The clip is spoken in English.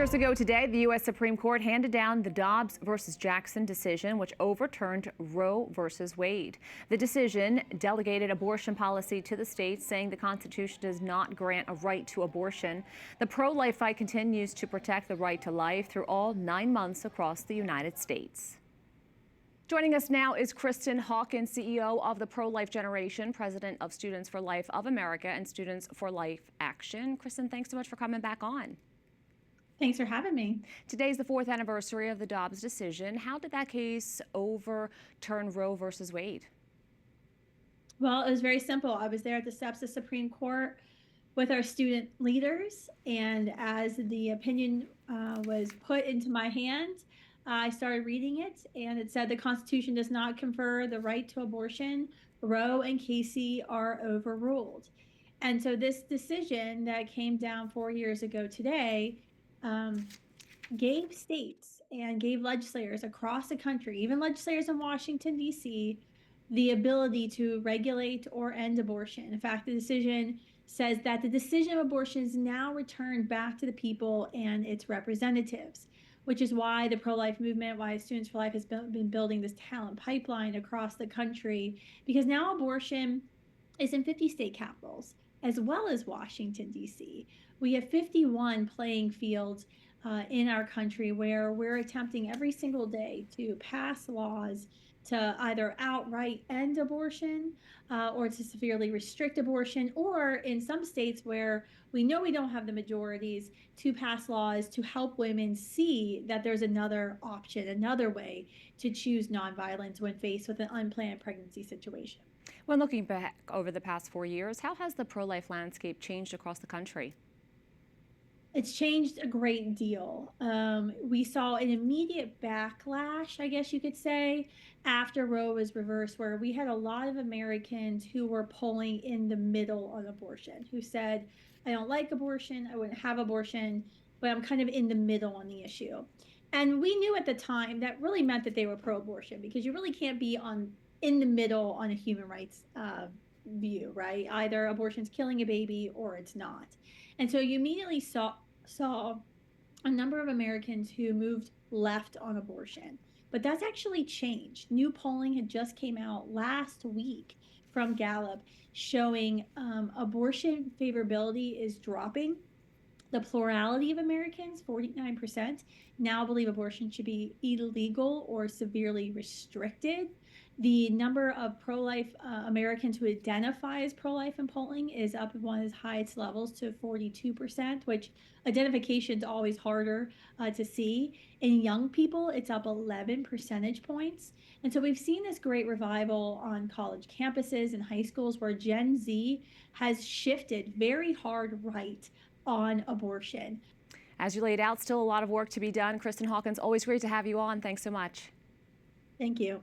years ago today, the U.S. Supreme Court handed down the Dobbs versus Jackson decision, which overturned Roe versus Wade. The decision delegated abortion policy to the states, saying the Constitution does not grant a right to abortion. The pro-life fight continues to protect the right to life through all 9 months across the United States. Joining us now is Kristan Hawkins, CEO of the Pro-Life Generation, president of Students for Life of America and Students for Life Action. Kristan, thanks so much for coming back on. Thanks for having me. Today's the 4th anniversary of the Dobbs decision. How did that case overturn Roe versus Wade? Well, it was very simple. I was there at the steps of the Supreme Court with our student leaders, and as the opinion was put into my hand, I started reading it, and it said the Constitution does not confer the right to abortion. Roe and Casey are overruled. And so this decision that came down 4 years ago today gave states and gave legislators across the country, even legislators in Washington, D.C., the ability to regulate or end abortion. In fact, the decision says that the decision of abortion is now returned back to the people and its representatives, which is why the pro-life movement, why Students for Life has been building this talent pipeline across the country, because now abortion is in 50 state capitals, as well as Washington, D.C. We have 51 playing fields in our country where we're attempting every single day to pass laws to either outright end abortion or to severely restrict abortion, or in some states where we know we don't have the majorities, to pass laws to help women see that there's another option, another way to choose nonviolence when faced with an unplanned pregnancy situation. When looking back over the past 4 years, how has the pro-life landscape changed across the country? It's changed a great deal. We saw an immediate backlash, I guess you could say, after Roe was reversed, where we had a lot of Americans who were polling in the middle on abortion, who said, I don't like abortion, I wouldn't have abortion, but I'm kind of in the middle on the issue. And we knew at the time that really meant that they were pro-abortion, because you really can't be in the middle on a human rights view, right? Either abortion's killing a baby or it's not. And so you immediately saw a number of Americans who moved left on abortion. But that's actually changed. New polling had just came out last week from Gallup showing abortion favorability is dropping. The plurality of Americans, 49%, now believe abortion should be illegal or severely restricted. The number of pro-life Americans who identify as pro-life in polling is up at one of its highest levels to 42%, which identification is always harder to see. In young people, it's up 11 percentage points. And so we've seen this great revival on college campuses and high schools where Gen Z has shifted very hard right on abortion. As you laid out, still a lot of work to be done. Kristan Hawkins, always great to have you on. Thanks so much. Thank you.